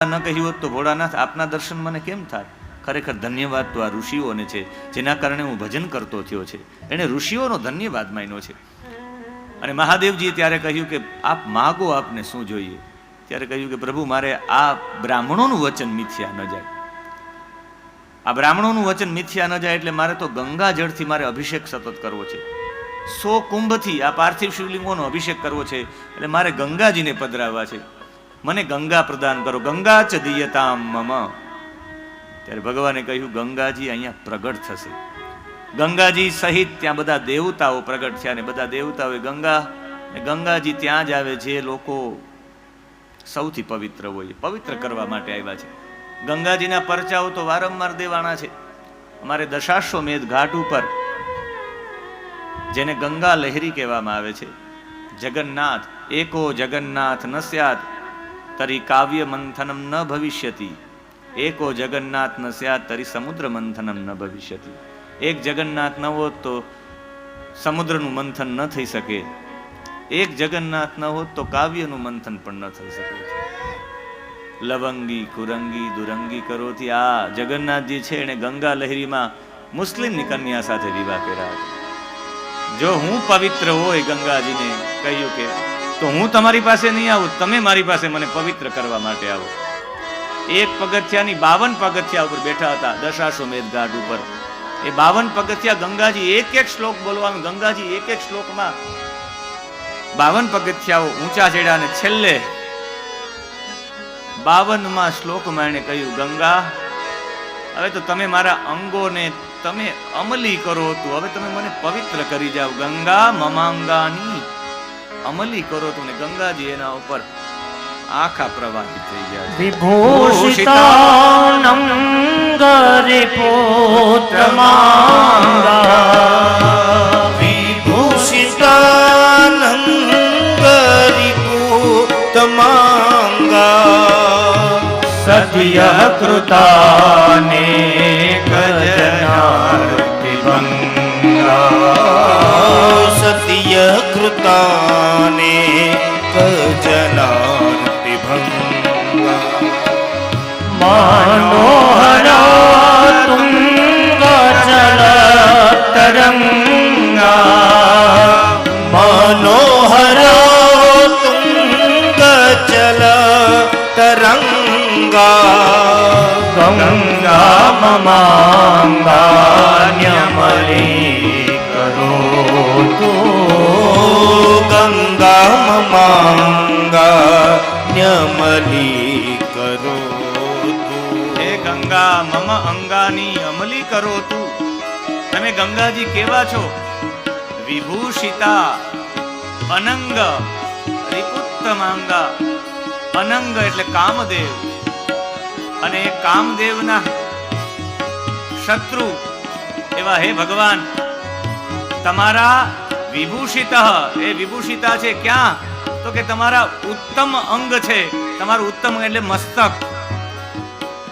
ન કહ્યું હોત તો ભોળાનાથ આપના દર્શન મને કેમ થાય? ખરેખર ધન્યવાદ તો આ ઋષિઓને છે, જેના કારણે હું ભજન કરતો થયો છે. એણે ઋષિઓનો ધન્યવાદ માન્યો છે. અને મહાદેવજીએ ત્યારે કહ્યું કે આપ માગો, આપને શું જોઈએ? ત્યારે કહ્યું કે પ્રભુ, મારે આ બ્રાહ્મણોનું વચન મિથ્યા ન જાય. આ બ્રાહ્મણોનું વચન મિથ્યા ન જાય એટલે મારે તો ગંગા જળથી મારે અભિષેક સતત કરવો છે. 100 કુંભથી આ પાર્થિવ શિવલિંગોનો અભિષેક કરવો છે. એટલે મારે ગંગાજીને પધરાવવા છે. મને ગંગા પ્રદાન કરો, ગંગા ચ દિયતામ મમ. ત્યારે ભગવાને કહ્યું ગંગાજી અહીંયા પ્રગટ થશે. ગંગાજી સહિત ત્યાં બધા દેવતાઓ પ્રગટ થયા અને બધા દેવતાઓએ ગંગાજી ત્યાં જ આવે જે લોકો સૌથી પવિત્ર હોય, પવિત્ર કરવા માટે આવ્યા છે. ગંગાજીના પરચાઓ તો વારંવાર દેવાના છે. અમારે દશાશ્વમેધ ઘાટ ઉપર, જેને ગંગા લહેરી કહેવામાં આવે છે, જગન્નાથ એકો જગન્નાથ ન સ્યાત તરી કાવ્ય મંથનમ ન ભવિષ્યતિ. એકો જગન્નાથ ન સ્યાત તરી સમુદ્ર મંથનમ ન ભવિષ્યતિ. એક જગન્નાથ ન હોત તો સમુદ્રનું મંથન ન થઈ શકે. એક જગન્નાથ ન હોત તો કાવ્યનું મંથન પણ ન થઈ શકે. લવંગી કુરંગી દુરંગી કરોથી. આ જગન્નાથજી છે એને ગંગા લહેરીમાં મુસ્લિમની કન્યા સાથે વિવાહ કર્યા હતા. જો હું પવિત્ર હોય, ગંગાજીને કહ્યું કે તો હું તમારી પાસે નહીં આવું, તમે મારી પાસે મને પવિત્ર કરવા માટે આવો. એક પગથિયાની 52 પગથિયા ઉપર બેઠા હતા દશાશ્વમેધ ઘાટ ઉપર. એ 52 પગથિયા ગંગાજી એક એક શ્લોક બોલવાનું. ગંગાજી એક એક શ્લોકમાં 52 પગથિયાઓ ઊંચા ચડ્યા અને છેલ્લે 52માં શ્લોકમાં એને કહ્યું, ગંગા, હવે તો તમે મારા અંગોને તમે અમલી કરો તું, હવે તમે મને પવિત્ર કરી જાઓ. ગંગા મમાંગાની અમલી કરો તું. ને ગંગાજી એના ઉપર આખા પ્રવાહિત થઈ ગયા. વિભૂષિતાનં ગરિપુત્રમાંગા, વિભૂષિતાનં ગરિપુત્રમાંગા, સત્ય કૃતાને ગજનાર્તિભંગા, સત્ય કૃતાને ગજનાર્તિભંગા, મનોહરા તુંગ ચલ તરંગા, મનોહરા તુંગ ચલ તરંગા, ગંગા મમાંગાન્યમલી કરો તો, ગંગા મમાંગાન્યમલી કરો. હે ગંગા, મમ અંગાની અમલી કરો તું. તમે ગંગાજી કેવા છો? વિભૂષિતા અનંગ રિપુત્તમાંગા. અનંગ એટલે કામદેવ, અને કામદેવના શત્રુ એવા હે ભગવાન તમારા વિભૂષિત. એ વિભૂષિતા છે ક્યાં? તો કે તમારા ઉત્તમ અંગ છે. તમારું ઉત્તમ એટલે મસ્તક.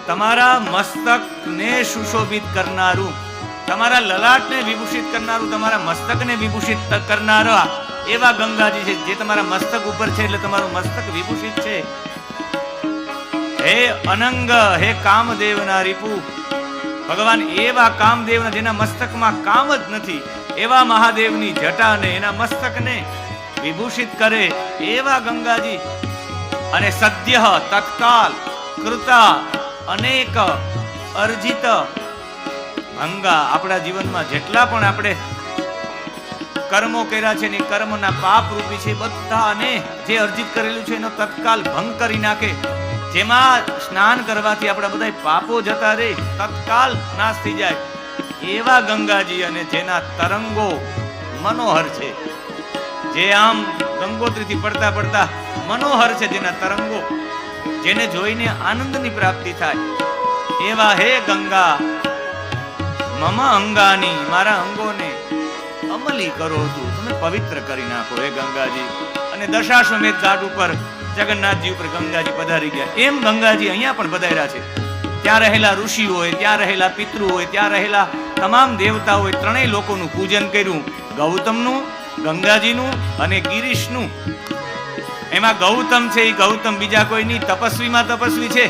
તમારા મસ્તકને સુશોભિત કરનારું, તમારા લલાટને વિભૂષિત કરનારું, તમારા મસ્તકને વિભૂષિત કરનારા એવા ગંગાજી છે, જે તમારા મસ્તક ઉપર છે. એટલે તમારું મસ્તક વિભૂષિત છે. હે અનંગ, હે કામદેવના રિપુ ભગવાન, એવા કામદેવના જેના મસ્તકમાં કામ જ નથી, એવા મહાદેવની જટાને, એના મસ્તકને વિભૂષિત કરે એવા ગંગાજી. અને સદ્ય તત્કાલ કૃતા અનેક અર્જિત ભંગા. આપણા જીવનમાં જેટલા પણ આપણે કર્મો કર્યા છે ને કર્મના પાપ રૂપી છે બધાને જે અર્જિત કરેલું છે એનો તત્કાલ ભંગ કરી નાખે. જેમાં સ્નાન કરવાથી આપણા બધા પાપો જતા રહે, તત્કાલ નાશ થઈ જાય એવા ગંગાજી. અને જેના તરંગો મનોહર છે, જે આમ ગંગોત્રીથી પડતા પડતા મનોહર છે, જેના તરંગો જેને જોઈને આનંદની પ્રાપ્તિ થાય એવા હે ગંગા, મમ અંગાની, મારા અંગોને અમલી કરો તું, તમે પવિત્ર કરી નાખો હે ગંગાજી. અને દશાશ્વમેધ ઘાટ ઉપર જગન્નાથજી ઉપર ગંગાજી પધારી ગયા. એમ ગંગાજી અહીંયા પણ પધાર્યા છે. ત્યાં રહેલા ઋષિ હોય, ત્યાં રહેલા પિતૃ હોય, ત્યાં રહેલા તમામ દેવતા હોય, ત્રણેય લોકોનું પૂજન કર્યું. ગૌતમનું, ગંગાજીનું અને ગિરીશનું. એમાં ગૌતમ છે, એ ગૌતમ બીજા કોઈ નહીં, તપસ્વીમાં તપસ્વી છે,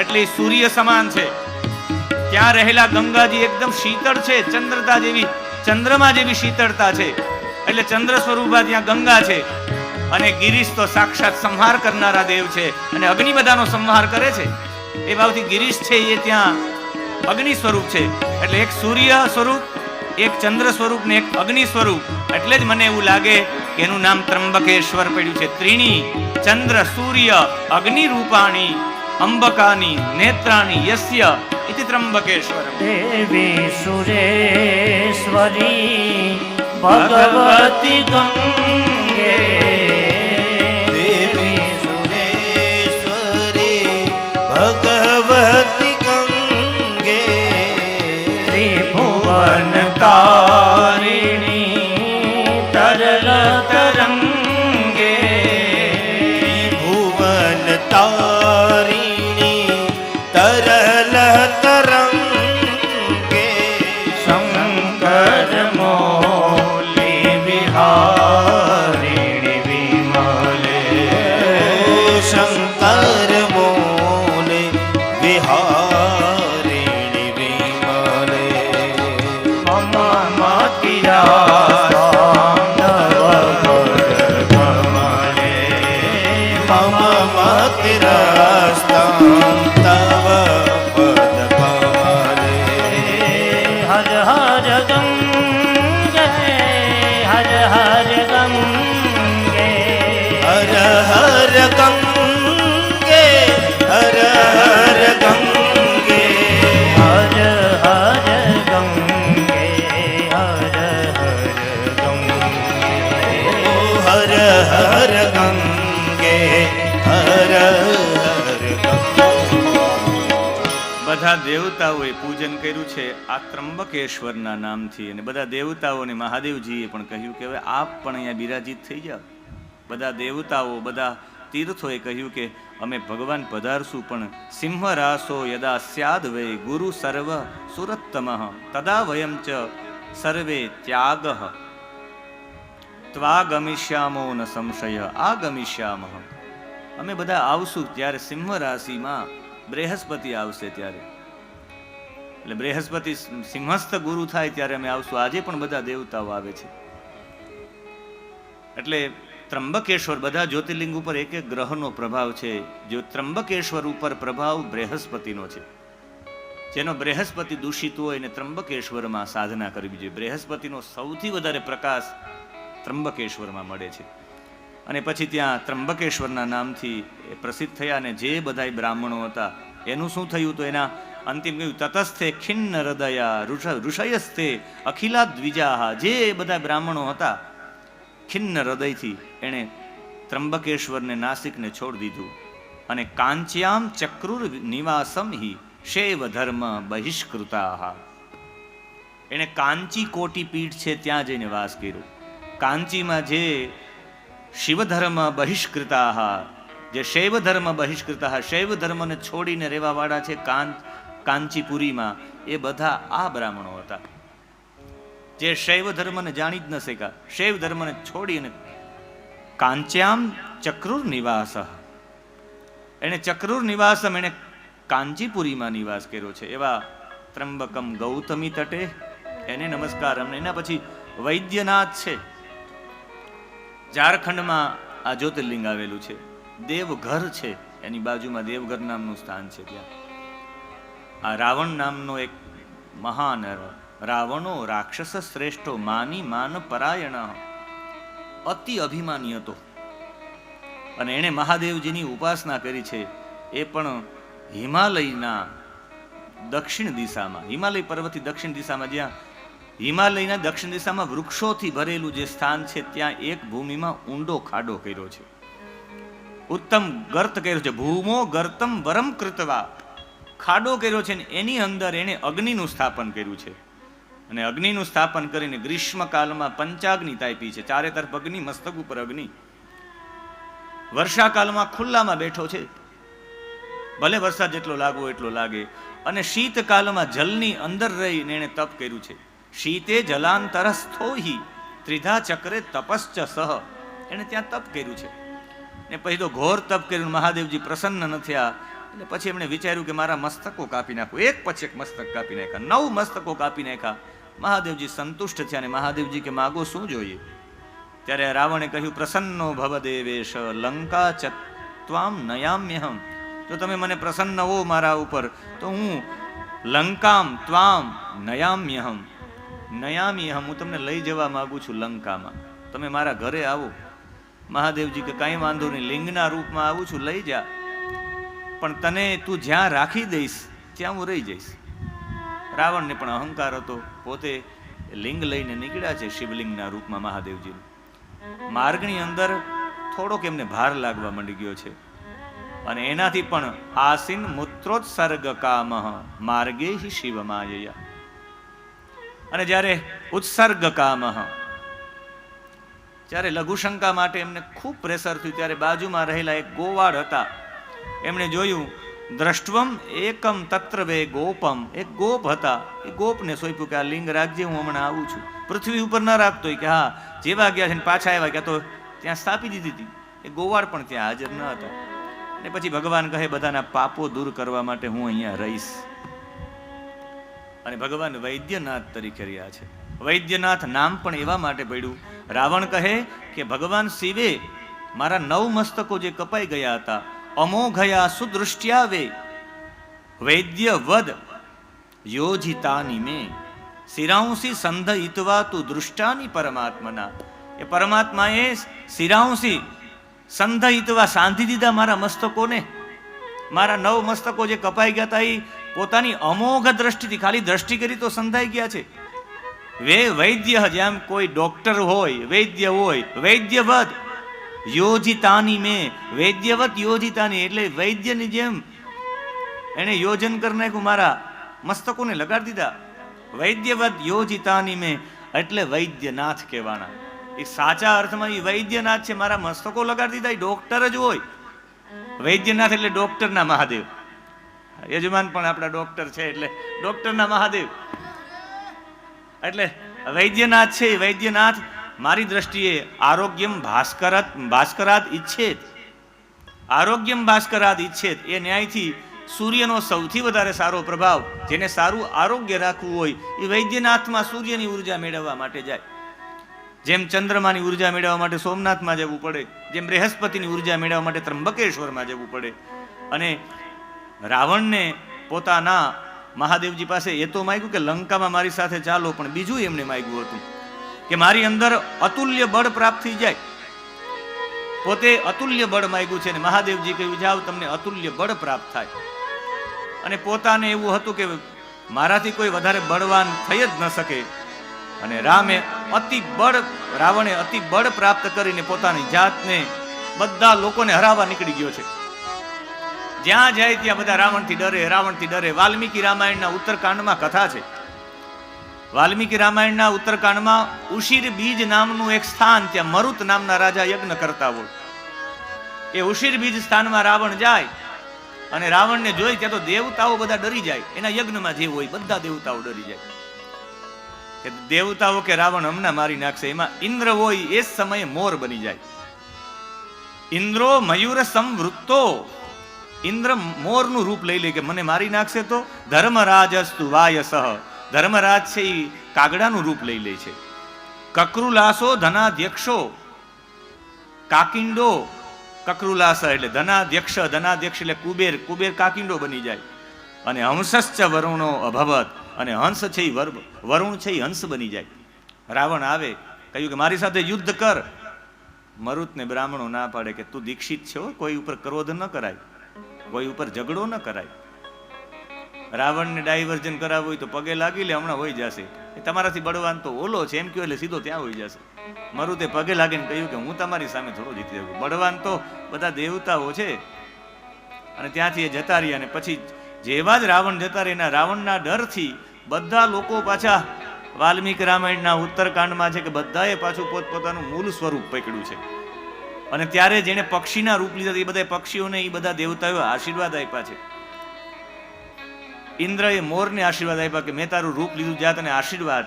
એટલે સૂર્ય સમાન છે. ત્યાં રહેલા ગંગાજી એકદમ શીતળ છે, ચંદ્રતા જેવી, ચંદ્રમા જેવી શીતળતા છે, એટલે ચંદ્ર સ્વરૂપા ત્યાં ગંગા છે. અને ગિરીશ તો સાક્ષાત સંહાર કરનારા દેવ છે, અને અગ્નિ બધાનો સંહાર કરે છે. એ ભાવથી ગિરીશ છે એ ત્યાં અગ્નિ સ્વરૂપ છે. એટલે એક સૂર્ય સ્વરૂપ, એક ચંદ્ર સ્વરૂપ ને એક અગ્નિ સ્વરૂપ. એટલે જ મને એવું લાગે કે એનું નામ ત્રંબકેશ્વર પડ્યું છે. ત્રીણી ચંદ્ર સૂર્ય અગ્નિ રૂપાણી અંબકાની નેત્રાણી યસ્ય ઇતિ ત્રંબકેશ્વર. દેવી સુરેશ્વરી ભગવતી ગંગે, દેવી સુરેશ્વરી ભગવતી ગંગે, ત્રિભુવન તારિણી તરલ તરંગે, ભુવન તારિણી તરલ તરંગે, શંકર મૌલી વિહારિણી વિમલે, શંકર મોલે વિહારિણી વિમલે, મમ મતિરા મમ મતિરસ્તં તવ પદ કમલે, હર હર ગંગે, હર હર ગંગે, હર હર ગંગે, હર હર ગંગે, હર હર ગંગે, હર હર ગંગે, ઓ હર હર ગંગે, હર હર ગંગે. બધા દેવતાઓએ પૂજન કર્યું છે આ ત્રંબકેશ્વરના નામથી, અને બધા દેવતાઓને મહાદેવજીએ પણ કહ્યું કે હવે આપ પણ અહીંયા બિરાજિત થઈ જાઓ. બધા દેવતાઓ, બધા તીર્થોએ કહ્યું કે અમે ભગવાન પધારશું, પણ સિંહ રાસો યદા સ્યાદ વૈ ગુરુ સર્વ સુરત્તમઃ તદા વયમ ચ સર્વે ત્યાગઃ ત્વાગમિષ્યામો ન સંશય આગમિષ્યામઃ. અમે બધા આવશું ત્યારે સિંહ રાશિમાં બૃહસ્પતિ આવશે ત્યારે, એટલે બૃહસ્પતિ સિંહસ્થ ગુરુ થાય ત્યારે અમે આવશું. આજે પણ બધા દેવતાઓ આવે છે. એટલે ત્રંબકેશ્વર, બધા જ્યોતિર્લિંગ ઉપર એક એક ગ્રહનો પ્રભાવ છે. જો ત્રંબકેશ્વર ઉપર પ્રભાવ બૃહસ્પતિનો છે. જેનો બૃહસ્પતિ દૂષિત હોય એને ત્રંબકેશ્વરમાં સાધના કરવી જોઈએ. બૃહસ્પતિનો સૌથી વધારે પ્રકાશ ત્રંબકેશ્વરમાં મળે છે. અને પછી ત્યાં ત્રંબકેશ્વરના નામથી એ પ્રસિદ્ધ થયા. અને જે બધાય બ્રાહ્મણો હતા એનું શું થયું? તો એના અંતિમ કહ્યું તતસ્થે ખિન્ન હૃદયા ઋષયસ્તે અખિલા દ્વિજાહા. જે બધા બ્રાહ્મણો હતા ખિન્ન હૃદયથી એણે ત્રંબકેશ્વરને નાસિકને છોડી દીધું. અને કાંચ્યામ ચક્રુર નિવાસમ હિ શૈવ ધર્મ બહિષ્કૃતા. એણે કાંચી કોટી પીઠ છે ત્યાં જઈને વાસ કર્યો. કાંચીમાં જે શિવધર્મ બહિષ્કૃતા, જે શૈવ ધર્મ બહિષ્કૃતા, શૈવ ધર્મને છોડીને રહેવા વાળા છે કાંચીપુરીમાં, એ બધા આ બ્રાહ્મણો હતા. જે શૈવ ધર્મને જાણી જ ન શક્યા, શૈવ ધર્મને છોડીને કાંચ્યામ ચક્રુર નિવાસ, એને ચક્રુર નિવાસમ, એને કાંચીપુરીમાં નિવાસ કર્યો છે. એવા ત્રંબકમ ગૌતમી તટે એને નમસ્કાર. એના પછી વૈદ્યનાથ છે, ઝારખંડમાં આ જ્યોતિર્લિંગ આવેલું છે. દેવઘર છે, એની બાજુમાં દેવઘર નામનું સ્થાન છે. ત્યાં આ રાવણ નામનો એક મહાન રાવણો રાક્ષસ શ્રેષ્ઠો માની માન પરાયણ, અતિ અભિમાની હતો. અને એણે મહાદેવજીની ઉપાસના કરી છે. એ પણ હિમાલયના દક્ષિણ દિશામાં, હિમાલય પર્વતથી દક્ષિણ દિશામાં, જ્યાં હિમાલયના દક્ષિણ દિશામાં વૃક્ષોથી ભરેલું જે સ્થાન છે, ત્યાં એક ભૂમિમાં ઊંડો ખાડો કર્યો છે, ઉત્તમ ગર્ત કર્યો છે. ભૂમો ગર્તમ વરમ કૃતવા, ખાડો કર્યો છે. એની અંદર એને અગ્નિનું સ્થાપન કર્યું છે. અને અગ્નિનું સ્થાપન કરીને ગ્રીષ્મકાલમાં પંચાગ્નિ તાપી છે. ચારે તરફ અગ્નિ, મસ્તક ઉપર અગ્નિ. વર્ષાકાલમાં ખુલ્લામાં બેઠો છે, ભલે વરસાદ જેટલો લાગવો એટલો લાગે. અને શીતકાલમાં જલની અંદર રહીને એને તપ કર્યું છે. શીતે જલાંતરસ્થો હિ ત્રિધા ચક્રે તપશ્ચ સહ, એને ત્યાં તપ કર્યું છે. ને પછી તો ઘોર તપ કર્યું, મહાદેવજી પ્રસન્ન ન થયા. એટલે પછી એમણે વિચાર્યું કે મારા મસ્તકો કાપી નાખું. એક પછી એક મસ્તક કાપી નાખ્યા, 9 મસ્તકો કાપી નાખ્યા. મહાદેવજી સંતુષ્ટ થયા. અને મહાદેવજી કે માગો શું જોઈએ? ત્યારે રાવણે કહ્યું, પ્રસન્નો ભવદેવેશ લંકા ચત્વામ નયામ્યહમ. જો તમે મને પ્રસન્ન હો મારા ઉપર, તો હું લંકામ ત્વામ નયામ્યહમ. નયામ્યહમ, હું તમને લઈ જવા માંગુ છું લંકામાં. તમે મારા ઘરે આવો. મહાદેવજી કે કાંઈ વાંધો નહીં, લિંગના રૂપમાં આવું છું, લઈ જા. પણ તને તું જ્યાં રાખી દઈશ ત્યાં હું રહી જઈશ. રાવણને પણ અહંકાર હતો, પોતે લિંગ લઈને નીકળ્યા છે શિવલિંગના રૂપમાં મહાદેવજી. માર્ગની અંદર થોડોક એમને ભાર લાગવા માંડી ગયો છે, અને એનાથી પણ આસીન મૂત્રોત્સર્ગ કામ માર્ગે હિ શિવમાયયા. અને જ્યારે ઉત્સર્ગ કામ, જ્યારે લઘુશંકા માટે એમને ખૂબ પ્રેશર થયું, ત્યારે બાજુમાં રહેલા એક ગોવાળ હતા. એમણે જોયું, દ્રષ્ટવમ એકમ તત્ર વે ગોપમ. એક ગોપ હતા. એ ગોપને સોંપ્યું કે આ લિંગ રાખજે, હું હમણાં આવું છું. પૃથ્વી ઉપર ન રાખતો, કે હા જેવા ગયા છે ને પાછા આવ્યા, કે તો ત્યાં સ્થાપી દીધી હતી. એ ગોવાળ પણ ત્યાં હાજર ન હતા. અને પછી ભગવાન કહે, બધાના પાપો દૂર કરવા માટે હું અહીંયા રહીશ. અને ભગવાન વૈદ્યનાથ તરીકે રહ્યા છે. વૈદ્યનાથ નામ પણ એવા માટે પડ્યું. રાવણ કહે કે ભગવાન શિવે મારા 9 મસ્તકો જે કપાઈ ગયા હતા, અમોઘયા સુદૃષ્ટ્યા વે વૈદ્ય વદ યોજિતાની મે શિરાંસી સંધયિત્વા તુ દૃષ્ટાની પરમાત્મના. એ પરમાત્માએ શિરાંસી સંધયિત્વા સાંધી દીધા મારા મસ્તકોને. મારા 9 મસ્તકો જે કપાઈ ગયા હતા, એ પોતાની અમોઘ દ્રષ્ટિથી, ખાલી દ્રષ્ટિ કરી તો સંધાઈ ગયા છે. વૈદ્ય, જેમ કોઈ ડોક્ટર હોય, વૈદ્ય હોય, વૈદ્યવદ યોજિતાની મેં, વૈદ્યવત યોજિતાની, એટલે વૈદ્યની જેમ એને યોજન કરી નાખ્યું, મારા મસ્તકોને લગાડી દીધા. વૈદ્યવત યોજિતાની મેં, એટલે વૈદ્યનાથ કહેવાના. એ સાચા અર્થમાં એ વૈદ્યનાથ છે, મારા મસ્તકો લગાડી દીધા. એ ડોક્ટર જ હોય. વૈદ્યનાથ એટલે ડોક્ટરના મહાદેવ. યજમાન પણ આપણા ડોક્ટર છે, એટલે ડોક્ટરના મહાદેવ. એટલે વૈદ્યનાથ છે. વૈદ્યનાથ મારી દ્રષ્ટિએ આરોગ્યમ ભાસ્કરાદ ઈચ્છેત, આરોગ્યમ ભાસ્કરાદ ઈચ્છેત, એ ન્યાયથી સૂર્યનો સૌથી વધારે સારો પ્રભાવ, જેને સારું આરોગ્ય રાખવું હોય, એ વૈદ્યનાથમાં સૂર્યની ઉર્જા મેળવવા માટે જાય. જેમ ચંદ્રમાની ઉર્જા મેળવવા માટે સોમનાથમાં જવું પડે, જેમ બૃહસ્પતિની ઉર્જા મેળવવા માટે ત્રંબકેશ્વરમાં જવું પડે. અને રાવણને પોતાના મહાદેવજી પાસે એ તો માંગ્યું કે લંકામાં મારી સાથે ચાલો, પણ બીજું એમને માંગ્યું હતું કે મારી અંદર અતુલ્ય બળ પ્રાપ્ત થઈ જાય. પોતે અતુલ્ય બળ માંગ્યું છે, અને મહાદેવજી કહ્યું જાઓ તમને અતુલ્ય બળ પ્રાપ્ત થાય. અને પોતાને એવું હતું કે મારાથી કોઈ વધારે બળવાન થઈ જ ન શકે. અને રાવણે અતિ બળ પ્રાપ્ત કરીને પોતાની જાતને બધા લોકોને હરાવવા નીકળી ગયો છે. જ્યાં જાય ત્યાં બધા રાવણથી ડરે, રાવણથી ડરે. વાલ્મીકી રામાયણના ઉત્તરકાંડમાં કથા છે. વાલ્મીકી રામાયણના ઉત્તરકાંડમાં ઉશિર બીજ નામનું એક સ્થાન, ત્યાં મરુત નામના રાજા યજ્ઞ કરતા હોય. એ ઉશિર બીજ સ્થાનમાં રાવણ જાય, અને રાવણને જોઈ ત્યાં તો દેવતાઓ બધા ડરી જાય. એના યજ્ઞમાં જે હોય બધા દેવતાઓ ડરી જાય કે દેવતાઓ કે રાવણ હમણાં મારી નાખશે. એમાં ઇન્દ્ર હોય એ સમયે મોર બની જાય. ઇન્દ્રો મયુર સંવૃત્તો, ઇન્દ્ર મોરનું રૂપ લઈ લે કે મને મારી નાખશે તો. ધર્મરાજસ્તુ વાયસઃ, ધર્મરાજ છે એ કાગડાનું રૂપ લઈ લે છે. કકરુલાસો ધનાધ્યક્ષો, કાકિંડો કકરુલાસ એટલે ધનાધ્યક્ષ, ધનાધ્યક્ષ એટલે કુબેર, કુબેર કાકિંડો બની જાય. અને હંસશ્ચ વરુણો અભવત, અને હંસ છે એ વરુણ છે એ હંસ બની જાય. રાવણ આવે, કહ્યું કે મારી સાથે યુદ્ધ કર. મરુતને બ્રાહ્મણો ના પાડે કે તું દીક્ષિત છો, કોઈ ઉપર ક્રોધ ન કરાય, કોઈ ઉપર ઝઘડો ન કરાય. રાવણને ડાયવર્જન કરાવવું હોય તો પગે લાગી લે, હમણાં હોઈ જશે. એ તમારાથી બળવાન તો ઓલો છે એમ કહ્યું એટલે સીધો ત્યાં હોઈ જશે. મરુતે પગે લાગીને કહ્યું કે હું તમારી સામે થોડો જીતી શકું, બળવાન તો બધા દેવતાઓ છે. અને ત્યાંથી એ જતા રહ્યા. અને પછી જેવા જ રાવણ જતા રહ્યા, રાવણના ડરથી બધા લોકો પાછા વાલ્મીકી રામાયણના ઉત્તરકાંડમાં છે કે બધાએ પાછું પોતપોતાનું મૂળ સ્વરૂપ પકડ્યું છે. અને ત્યારે જેને પક્ષીના રૂપ લીધા એ બધા પક્ષીઓને એ બધા દેવતાઓએ આશીર્વાદ આપ્યા છે. ઇન્દ્રએ મોરને આશીર્વાદ આપ્યા કે મેં તારું રૂપ લીધું, જ્યાં તને આશીર્વાદ,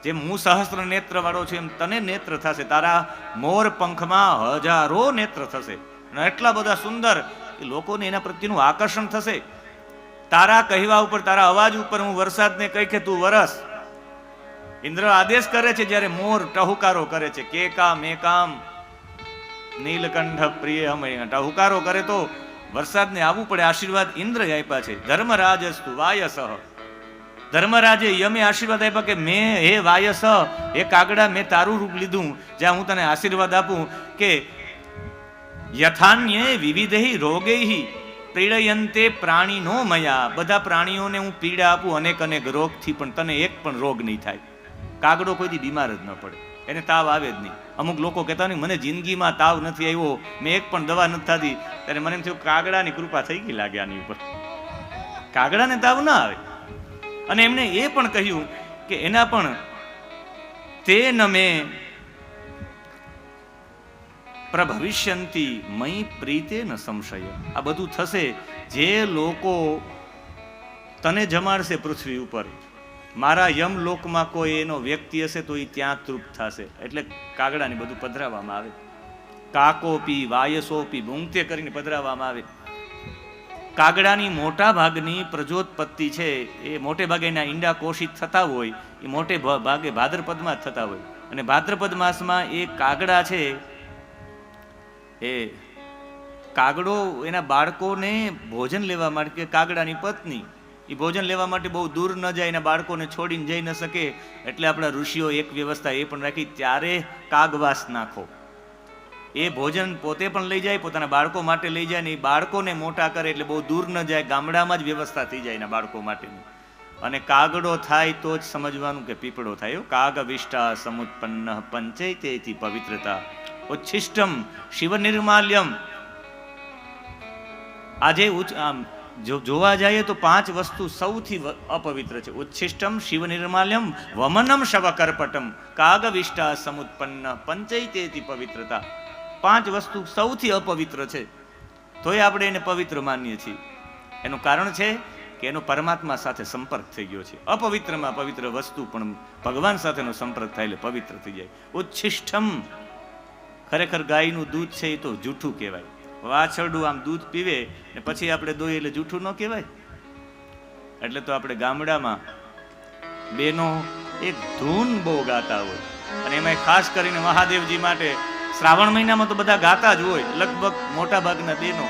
જેમ હું સહસ્ત્ર નેત્ર વાળો છું એમ તને નેત્ર થશે, તારા મોર પંખમાં 1000 નેત્ર થશે. અને એટલા બધા સુંદર કે લોકોને એના પ્રત્યેનું આકર્ષણ થશે. તારા કહેવા ઉપર, તારા અવાજ ઉપર હું વરસાદને કહી કે તું વરસ. ઇન્દ્ર આદેશ કરે છે જ્યારે મોર ટહુકારો કરે છે, કે કામ એ કામ નીલકંઠ પ્રિય હમૈયા, ટહુકારો કરે તો વરસાદને આવવું પડે. આશીર્વાદ ઇન્દ્ર આપ્યા છે. ધર્મરાજસ્તુ વાયસઃ, ધર્મરાજે યમે આશીર્વાદ આપ્યા કે મેં હે વાયસ, હે કાગડા, મેં તારું રૂપ લીધું જ્યાં હું તને આશીર્વાદ આપું કે યથાન્યે વિવિધૈ રોગૈ પીડયંતે પ્રાણીનો મયા, બધા પ્રાણીઓને હું પીડા આપું અનેક અનેક રોગથી, પણ તને એક પણ રોગ નહીં થાય. કાગડો કોઈથી બીમાર જ ન પડે, એને તાવ આવે જ નહીં. અમુક લોકો કહેતા નહીં મને જિંદગીમાં તાવ નથી આવ્યો, મેં એક પણ દવા નથી થતી, ત્યારે મને એમ થયું કાગડાની કૃપા થઈ ગઈ લાગે આની ઉપર, કાગડાને તાવ ના આવે. અને એમને એ પણ કહ્યું કે એના પણ તે ન મેં પ્રભવિષ્યંતી મયી પ્રીતે ન સંશય. આ બધું થશે જે લોકો તને જમાડશે પૃથ્વી ઉપર, મારા યમલોકમાં કોઈ એનો વ્યક્તિ હશે તો એ ત્યાં તૃપ્ત થશે. એટલે કાગડાને બધું પધરાવવામાં આવે. કાકોપી વાયસોપી બુંગતે કરીને પધરાવવામાં આવે. કાગડાની મોટા ભાગની પ્રજોત્પત્તિ છે એ મોટે ભાગે એના ઈંડા કોષિત થતા હોય, એ મોટે ભાગે ભાદ્રપદમાં જ થતા હોય. અને ભાદ્રપદ માસમાં એ કાગડા છે, એ કાગડો એના બાળકોને ભોજન લેવા માટે, કે કાગડાની પત્ની એ ભોજન લેવા માટે બહુ દૂર ન જાય, એના બાળકોને છોડીને જઈ ન શકે. એટલે આપણા ઋષિઓ એક વ્યવસ્થા એ પણ રાખી, ત્યારે કાગવાસ નાખો. એ ભોજન પોતે પણ લઈ જાય, પોતાના બાળકો માટે લઈ જાય, ને એ બાળકોને મોટા કરે એટલે બહુ દૂર ન જાય, ગામડામાં જ વ્યવસ્થા થઈ જાય એના બાળકો માટેની. અને કાગડો થાય તો જ સમજવાનું કે પીપળો થાય. કાગવિષ્ટા સમુત્પન્ન પંચૈતેતિ પવિત્રતા ઉચ્છિષ્ટમ શિવ નિર્માલ્યમ. આજે જોવા જઈએ તો 5 વસ્તુ સૌથી અપવિત્ર છે. ઉચ્છિષ્ટમ શિવ નિર્માલ્યમ વમનમ શવકર્પટમ કાગવિષ્ટા સમુત્પન્ન પંચૈતેતિ પવિત્રતા. 5 વસ્તુ સૌથી અપવિત્ર છે, તોય આપણે એને પવિત્ર માનીએ છીએ. એનું કારણ છે કે એનો પરમાત્મા સાથે સંપર્ક થઈ ગયો છે. અપવિત્રમાં પવિત્ર વસ્તુ પણ ભગવાન સાથેનો સંપર્ક થાય એટલે પવિત્ર થઈ જાય. ઉચ્છિષ્ટમ, ખરેખર ગાયનું દૂધ છે એ તો જૂઠું કહેવાય. વાછરડું આમ દૂધ પીવે ને પછી આપણે દોઈએ એટલે જૂઠું ન કહેવાય. એટલે તો આપણે ગામડામાં બેનો એક ધૂન બહુ ગાતા હોય, અને એમાં ખાસ કરીને મહાદેવજી માટે શ્રાવણ મહિનામાં તો બધા ગાતા જ હોય, લગભગ મોટા ભાગના બેનો.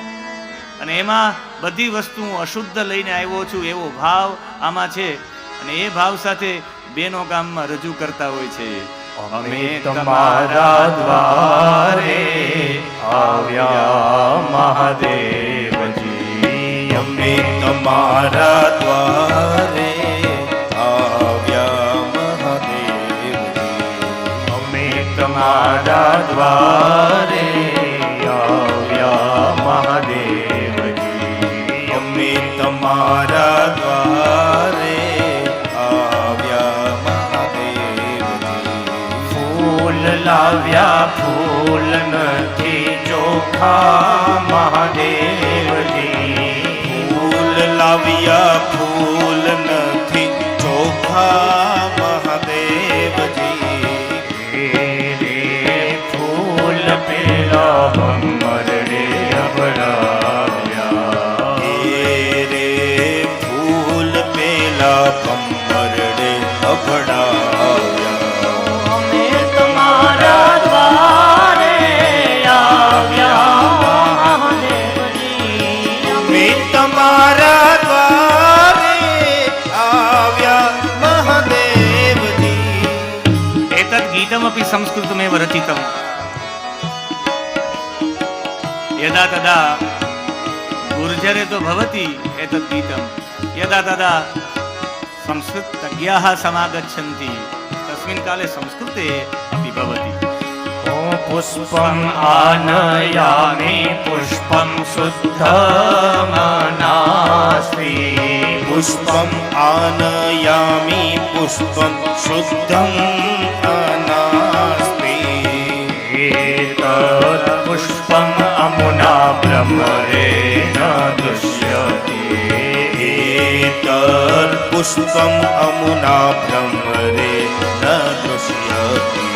અને એમાં બધી વસ્તુ અશુદ્ધ લઈને આવ્યો છું એવો ભાવ આમાં છે, અને એ ભાવ સાથે બેનો ગામમાં રજૂ કરતા હોય છે. અમે તમારા દ્વારે આવ્યા મહાદેવજી, અમે તમારા દ્વારે આવ્યા મહાદેવજી, અમે તમારા દ્વારે આવ્યા મહાદેવજી, અમે તમારા દ્વારે આવ્યા મહાદેવજી. ફૂલ લાવ્યા ફૂલ નથી ચોખા મહાદેવજી, ફૂલ લાવ્યા ફૂલ નથી ચોખા મહાદેવજી, રે ફૂલ પેલા ભમરડે અભડાવ્યા, રે ફૂલ પેલા ભમરડે અભડાવ્યા. અમે તમારા દ્વારે આવ્યા મહાદેવજી, અમે તમારા દ્વારે આવ્યા મહાદેવજી. એતદ ગીતમપી સંસ્કૃતમેવ રચિતમ યદા તદા ગુર્જરે તો ભવતી એતદ ગીતમ યદા તદા સંસ્કૃતજ્ઞાઃ સમાગચ્છન્તિ તસ્મિन् કાલે સંસ્કૃતે અપી ભવતી. પુષ્પમ આનયામિ પુષ્પમ શુદ્ધમનાસ્તિ, પુષ્પમ આનયામિ પુષ્પમ શુદ્ધમ અનાસ્તિ, એતદ પુષ્પમ અમુના બ્રહ્મરેણ દૃશ્યતે, એતદ પુષ્પમ અમુના ભ્રમરે ન દૃશ્યતિ.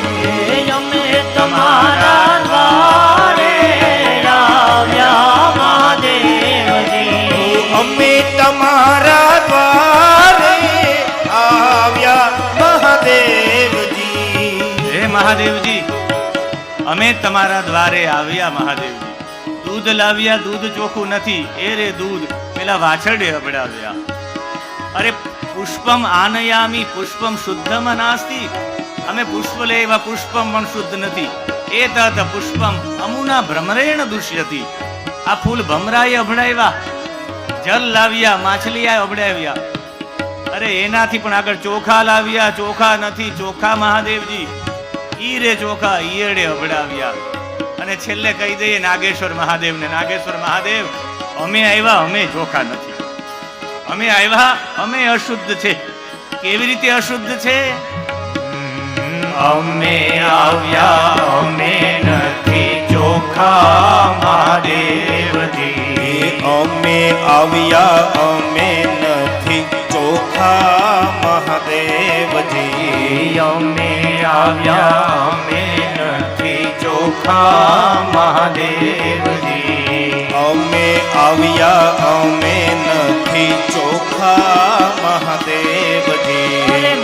અમે તમારા દ્વારે મહાદેવજી, અમે તમારા દ્વારે આવ્યા મહાદેવજી. દૂધ લાવ્યા, દૂધ ચોખ્ખું નથી, એ રે દૂધ પેલા વાછરડે અબડાવ્યા. અરે પુષ્પમ આનયામી પુષ્પમ શુદ્ધમ નાસ્તિ. અમે પુષ્પ લેવા, પુષ્પમ પણ શુદ્ધ નથી. એ તત પુષ્પમ અમુના ભ્રમરેણ દુષ્યતિ. આ ફૂલ ભમરાએ અભડાવ્યા. જલ લાવ્યા, માછલી અભડાવ્યા. અરે એનાથી પણ આગળ ચોખા લાવ્યા, ચોખા નથી, ચોખા મહાદેવજી ઈ રે ચોખા ઈયડે અભડાવ્યા. અને છેલ્લે કહી દઈએ નાગેશ્વર મહાદેવને, નાગેશ્વર મહાદેવ અમે આવ્યા, અમે ચોખા નથી. અમે આવ્યા, અમે અશુદ્ધ છે. કેવી રીતે અશુદ્ધ છે? અમે આવ્યા, અમે નથી ચોખા મહાદેવજી. અમે આવ્યા, અમે નથી ચોખા મહાદેવજી. અમે આવ્યા, અમે નથી ચોખા મહાદેવજી. અમે આવ્યા, અમે નથી ચોખા મહાદેવજી.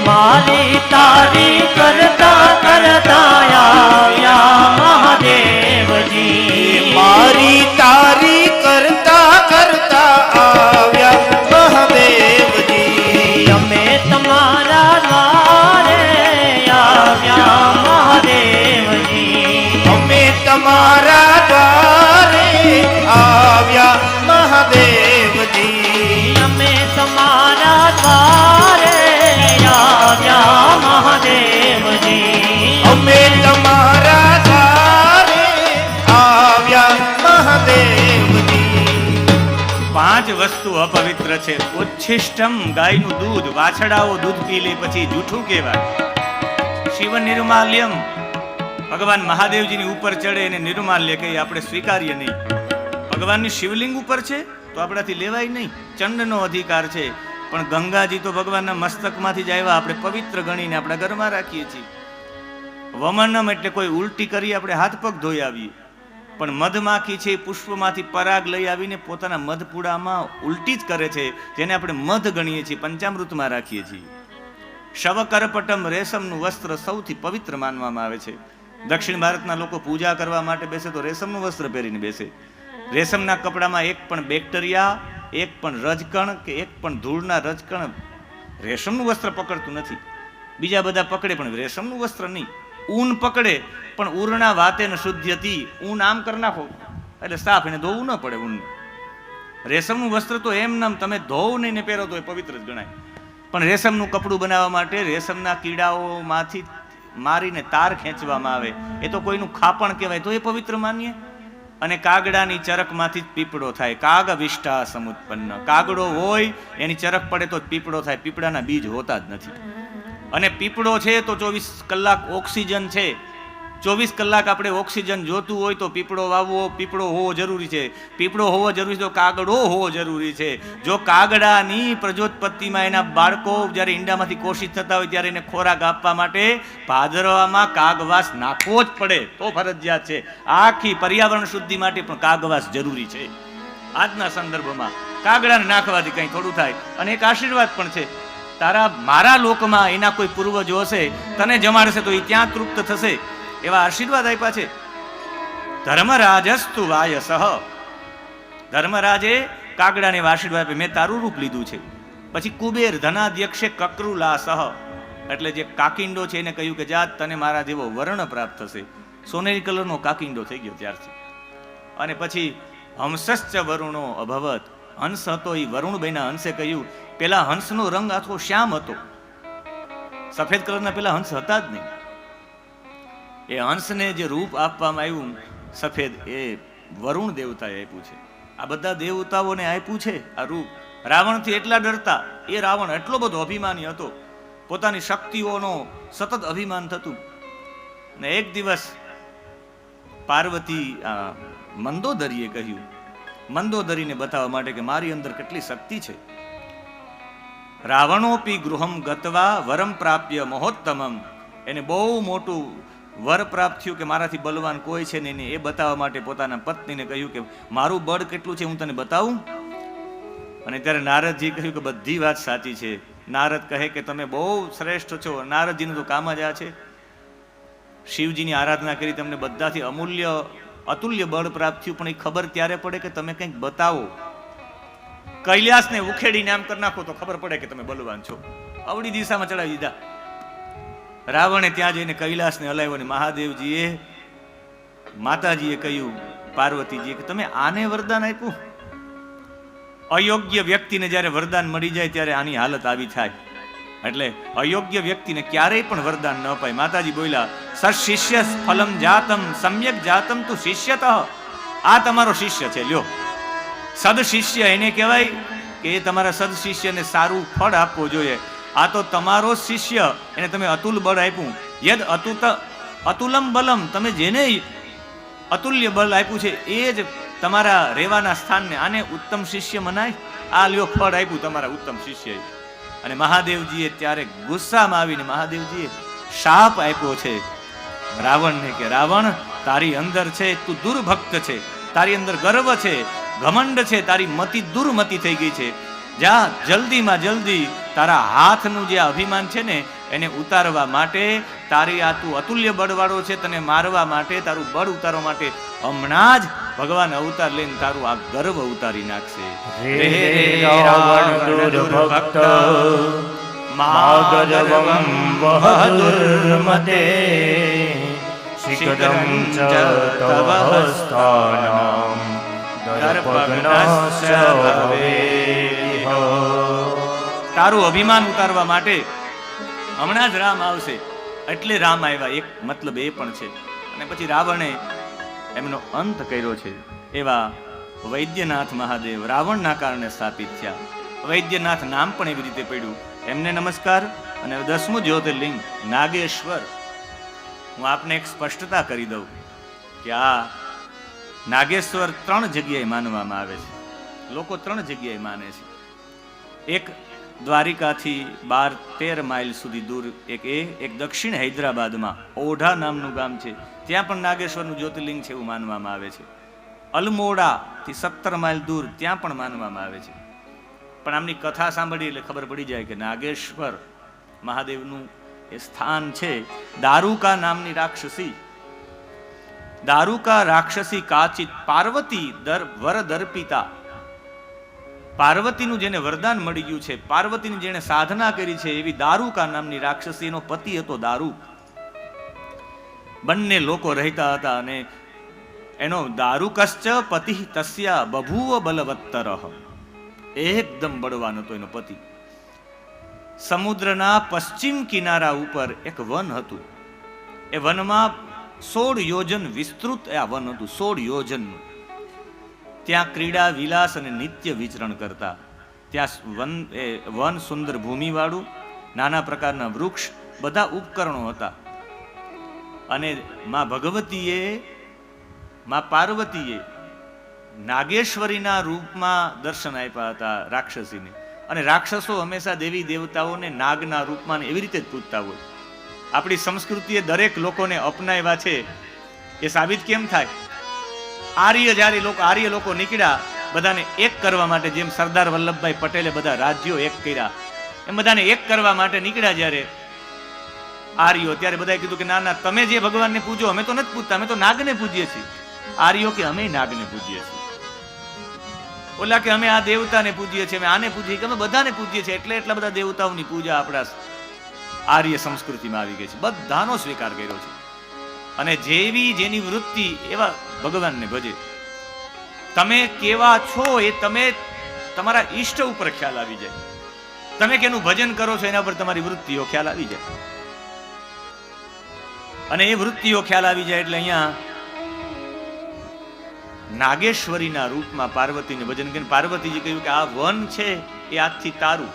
મારી તારી કરતા કરતા આવ્યા મહાદેવજી. મારી તારી કરતા કરતા આવ્યા મહાદેવજી. અમે તમારા દ્વારે આવ્યા મહાદેવજી. અમે તમારા દ્વારે આવ્યા મહાદેવજી. અમે તમારા દ્વારે આવ્યા મહાદેવજી. અમે તમારા દ્વારે આવ્યા મહાદેવજી. 5 વસ્તુ અપવિત્ર છે. ઉચ્છિષ્ટમ ગાયનું દૂધ, વાછડાઓ દૂધ પી લે પછી જૂઠું કહેવાય. શિવ નિર્માલ્યમ, ભગવાન મહાદેવજીની ઉપર ચડે એને નિર્માલ્ય કહી આપણે સ્વીકારીએ નહીં. ભગવાનની શિવલિંગ ઉપર છે તો આપણાથી લેવાય નહીં, ચંડનો અધિકાર છે. પણ ગંગાજી તો ભગવાનના મસ્તકમાંથી જ આવ્યા, આપણે પવિત્ર ગણીને આપણા ઘરમાં રાખીએ છીએ. વમનમ એટલે કોઈ ઉલટી કરી આપણે હાથ પગ ધોઈ આવીએ. પણ મધમાખી છે, પુષ્પમાંથી પરાગ લઈ આવીને પોતાના મધપુડામાં ઉલટી જ કરે છે, જેને આપણે મધ ગણીએ છીએ, પંચામૃતમાં રાખીએ છીએ. શવકરપટમ, રેશમનું વસ્ત્ર સૌથી પવિત્ર માનવામાં આવે છે. દક્ષિણ ભારતના લોકો પૂજા કરવા માટે બેસે તો રેશમનું વસ્ત્ર પહેરીને બેસે. રેશમના કપડામાં એક પણ બેક્ટેરિયા, એક પણ રજકણ કે એક પણ ધૂળના રજકણ રેશમનું વસ્ત્ર પકડતું નથી. બીજા બધા પકડે પણ રેશમનું વસ્ત્ર નહીં. ઊન પકડે પણ ઉરના વાતે ન શુદ્ધ્યતી. ઊન આમ કરી નાખો એટલે સાફ, એને ધોવું ન પડે ઊન. રેશમનું વસ્ત્ર તો એમ નામ તમે ધોવ નહીં ને પહેરો તો એ પવિત્ર જ ગણાય. પણ રેશમનું કપડું બનાવવા માટે રેશમના કીડાઓમાંથી મારીને તાર ખેંચવામાં આવે, એ તો કોઈનું ખાપણ કહેવાય તો એ પવિત્ર માનીએ. અને કાગડાની ચરકમાંથી જ પીપળો થાય. કાગ વિષ્ટા સમુત્પન્ન, કાગડો હોય એની ચરક પડે તો જ પીપળો થાય, પીપળાના બીજ હોતા જ નથી. અને પીપળો છે તો 24 કલાક ઓક્સિજન છે. 24 કલાક આપણે ઓક્સિજન જોતું હોય તો પીપળો વાવવો, પીપળો હોવો જરૂરી છે. પીપળો હોવો જરૂરી છે તો કાગડો હોવો જરૂરી છે. જો કાગડાની પ્રજોત્પત્તિમાં એના બાળકો જ્યારે ઈંડામાંથી કોશિશ થતા હોય ત્યારે એને ખોરાક આપવા માટે ભાદરવામાં કાગવાસ નાખવો જ પડે, તો ફરજિયાત છે. આખી પર્યાવરણ શુદ્ધિ માટે પણ કાગવાસ જરૂરી છે. આજના સંદર્ભમાં કાગડાને નાખવાથી કંઈ થોડું થાય. અને એક આશીર્વાદ પણ છે, તારા મારા લોકમાં એના કોઈ પૂર્વજો હશે, તને જમાડશે તો એ ત્યાં તૃપ્ત થશે, એવા આશીર્વાદ આપ્યા છે. ધર્મરાજસ્તુ વાયસઃ, ધર્મરાજે કાગડાને આશીર્વાદ આપ્યા, મેં તારું રૂપ લીધું છે. પછી કુબેર ધનાધ્યક્ષે કક્રુલાસઃ, એટલે જે કાકિંડો છે એને કહ્યું કે જા તને મારા જેવો વર્ણ પ્રાપ્ત થશે. સોનેરી કલરનો કાકિંડો થઈ ગયો ત્યારથી. અને પછી હંસશ્ચ વરુણો અભવત, હંસ હતો એ વરુણ બન્યા. હંસે કહ્યું, પેલા હંસનો રંગ આખો શ્યામ હતો, સફેદ કલરના પેલા હંસ હતા જ નહીં. એ હંસને જે રૂપ આપવામાં આવ્યું સફેદ, એ વરુણ દેવતાએ આપ્યું છે. આ બધા દેવતાઓને આપ્યું છે આ રૂપ. રાવણથી એટલા ડરતા, એ રાવણ એટલો બધો અભિમાની હતો, પોતાની શક્તિઓનો સતત અભિમાન થતું. ને એક દિવસ પાર્વતી મંદોદરીએ કહ્યું, મંદોદરીને બતાવવા માટે કે મારી અંદર કેટલી શક્તિ છે. રાવણોપી ગૃહમ ગત્વા વરમ પ્રાપ્ય મહોત્તમમ, એને બહુ મોટું વર પ્રાપ્ત થયું કે મારાથી બલવાન કોઈ છે નહીં. એ બતાવવા માટે પોતાના પત્નીને કહ્યું કે મારું બળ કેટલું છે હું તને બતાવું. અને ત્યારે નારદજી કહ્યું કે બધી વાત સાચી છે. નારદ કહે કે તમે બહુ શ્રેષ્ઠ છો. નારદજીનું તો કામ જ આ છે. શિવજીની આરાધના કરી, તમને બધાથી અમૂલ્ય અતુલ્ય બળ પ્રાપ્ત થયું, પણ એ ખબર ત્યારે પડે કે તમે કંઈક બતાવો. કૈલાસને ઉખેડીને આમ કરી નાખો તો ખબર પડે કે તમે બલવાન છો. અવળી દિશામાં ચડાવી દીધા. રાવણે ત્યાં જઈને કૈલાસને હલાવ્યો અને મહાદેવજીએ માતાજીએ કહ્યું પાર્વતીજીએ કે તમે આને વરદાન આપ્યું. અયોગ્ય વ્યક્તિને જ્યારે વરદાન મળી જાય ત્યારે આની હાલત આવી થાય. એટલે અયોગ્ય વ્યક્તિને ક્યારેય પણ વરદાન ન અપાય. માતાજી બોલ્યા સશિષ્ય ફલમ જાતમ સમ્યક જાતમ તું શિષ્યતઃ. આ તમારો શિષ્ય છે, લ્યો. સદ શિષ્ય એને કહેવાય કે એ તમારા સદ શિષ્યને સારું ફળ આપવું જોઈએ. આ તો તમારો શિષ્ય, એને તમે અતુલ બળ આપ્યું. યદ અતુલમ બલમ, તમે જેને અતુલ્ય બળ આપ્યું છે એ જ તમારા રહેવાના સ્થાનને, આને ઉત્તમ શિષ્ય મનાય. આ લ્યો ફળ આપ્યું તમારા ઉત્તમ શિષ્ય. અને મહાદેવજીએ ત્યારે ગુસ્સામાં આવીને મહાદેવજીએ શાપ આપ્યો છે રાવણને કે રાવણ, તારી અંદર છે તું દુર્ભક્ત છે, તારી અંદર ગર્વ છે, ઘમંડ છે, તારી મતિ દુર્મતિ થઈ ગઈ છે. જા જલ્દીમાં જલ્દી તારા હાથનું જે અભિમાન છે ને એને ઉતારવા માટે, તારી આ તું અતુલ્ય બળવાળો છે, તને મારવા માટે, તારું બળ ઉતારવા માટે હમણાં જ ભગવાન અવતાર લઈને તારું આ ગર્વ ઉતારી નાખશે. રાવણ દુર્ભક્ત માગજવમ વહદુર્મતે શિખરં ચ તવ હસ્તાનામ દર્પગ્નસ્ય ભવેહ. તારું અભિમાન ઉતારવા માટે હમણાં જ રામ આવશે. એટલે રામ આવ્યા, એક મતલબ એ પણ છે. અને પછી રાવણે એમનો અંત કર્યો છે. એવા વૈદ્યનાથ મહાદેવ રાવણના કારણે સ્થાપિત થયા. વૈદ્યનાથ નામ પણ એવી રીતે પડ્યું. એમને નમસ્કાર. અને 10મું જ્યોતિર્લિંગ નાગેશ્વર. હું આપને એક સ્પષ્ટતા કરી દઉં કે આ નાગેશ્વર 3 જગ્યાએ માનવામાં આવે છે. લોકો 3 જગ્યાએ માને છે. એક દ્વારિકાથી 12-13 માઇલ સુધી દૂર એક દક્ષિણ હૈદરાબાદમાં ઓઢા નામનું ગામ છે, ત્યાં પણ નાગેશ્વરનું જ્યોતિર્લિંગ છે એવું માનવામાં આવે છે. અલમોડાથી 17 માઇલ દૂર ત્યાં પણ માનવામાં આવે છે. પણ આમની કથા સાંભળી એટલે ખબર પડી જાય કે નાગેશ્વર મહાદેવનું એ સ્થાન છે. દારૂકા નામની રાક્ષસી, દારૂકા રાક્ષસી કાચિત પાર્વતી વર દર્પિતા, પાર્વતીનું જેને વરદાન મળી ગયું છે, પાર્વતીની જેને સાધના કરી છે એવી દારૂકા નામની રાક્ષસીનો પતિ હતો દારૂ. બંને લોકો રહેતા હતા અને એનો દારૂકશ્ચ પતિ તસ્યા બભૂવ બલવત્તરઃ. એકદમ બળવાન હતો એનો પતિ. સમુદ્રના પશ્ચિમ કિનારા ઉપર એક વન હતું. એ વનમાં 16 યોજન વિસ્તૃત આ વન હતું. 16 યોજનનું. ત્યાં ક્રીડા વિલાસ અને નિત્ય વિચરણ કરતા. ત્યાં વન સુંદર ભૂમિવાળું, નાના પ્રકારના વૃક્ષ, બધા ઉપકરણો હતા. અને માં ભગવતીએ, માં પાર્વતીએ નાગેશ્વરીના રૂપમાં દર્શન આપ્યા હતા રાક્ષસીને. અને રાક્ષસો હંમેશા દેવી દેવતાઓને નાગના રૂપમાં એવી રીતે જ પૂજતા હોય. આપણી સંસ્કૃતિએ દરેક લોકોને અપનાવ્યા છે. એ સાબિત કેમ થાય? આર્ય લોકો નીકળ્યા બધાને એક કરવા માટે. જેમ સરદાર વલ્લભભાઈ પટેલે બધા રાજ્યો એક કર્યા, એમ બધાને એક કરવા માટે નીકળ્યા જ્યારે આર્યો, ત્યારે બધાએ કીધું કે ના ના, તમે જે ભગવાનને પૂજો, અમે તો નથી પૂજતા, અમે તો નાગને પૂજીએ છીએ. આર્યો કે અમે નાગને પૂજીએ છીએ. ઓલા કે અમે આ દેવતાને પૂજીએ છીએ, અમે આને પૂજીએ, કે અમે બધાને પૂજીએ છીએ. એટલે એટલા બધા દેવતાઓની પૂજા આપણા આર્ય સંસ્કૃતિમાં આવી ગઈ છે. બધાનો સ્વીકાર કર્યો છે. અને જેની વૃત્તિ એવા ભગવાનને ભજે. તમે કેવા છો એ તમે તમારા ઈષ્ટ ઉપર ખ્યાલ આવી જાય. તમે કેનું ભજન કરો છો એના પર તમારી વૃત્તિઓ ખ્યાલ આવી જાય. અને એ વૃત્તિઓ ખ્યાલ આવી જાય એટલે અહીંયા નાગેશ્વરીના રૂપમાં પાર્વતીને ભજન કરીને પાર્વતીજી કહ્યું કે આ વન છે એ આજથી તારું.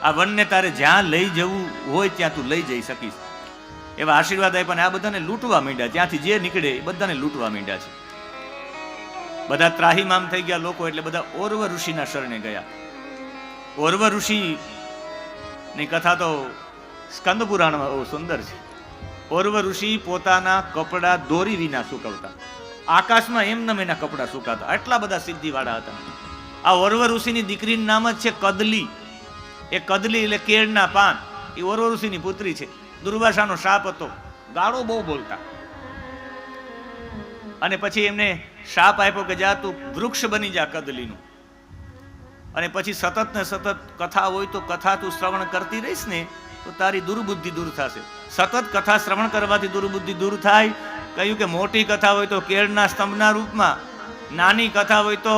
આ વનને તારે જ્યાં લઈ જવું હોય ત્યાં તું લઈ જઈ શકીશ. એવા આશીર્વાદ આપ્યા. આ બધાને લૂંટવા માંડ્યા. ત્યાંથી જે નીકળે એ બધાને લૂંટવા માંડ્યા છે. બધા ત્રાહીમામ થઈ ગયા લોકો, એટલે બધા ઓર્વ ઋષિના શરણે ગયા. ઓર્વ ઋષિ ની કથા તો સ્કંદ પુરાણમાં બહુ સુંદર છે. ઓર્વ ઋષિ પોતાના કપડા દોરી વિના સુકવતા. આકાશમાં એમનેમ એના કપડા સુકાતા. આટલા બધા સિદ્ધિવાળા હતા. આ ઓર્વ ઋષિની દીકરીનું નામ જ છે કદલી. એ કદલી એટલે કેળના પાન. એ ઓર્વ ઋષિની પુત્રી છે. દુર્વાસાનો શાપ હતો. ગાળો બહુ બોલતા. અને પછી એમને શાપ આપ્યો કે જા તું વૃક્ષ બની જા કદલીનું. અને પછી સતત ને સતત કથા હોય તો કથા તું શ્રવણ કરતી રહીશ ને તો તારી દુર્બુદ્ધિ દૂર થશે. સતત કથા શ્રવણ કરવાથી દુર્બુદ્ધિ દૂર થાય. કહ્યું કે મોટી કથા હોય તો કેળના સ્તંભના રૂપમાં, નાની કથા હોય તો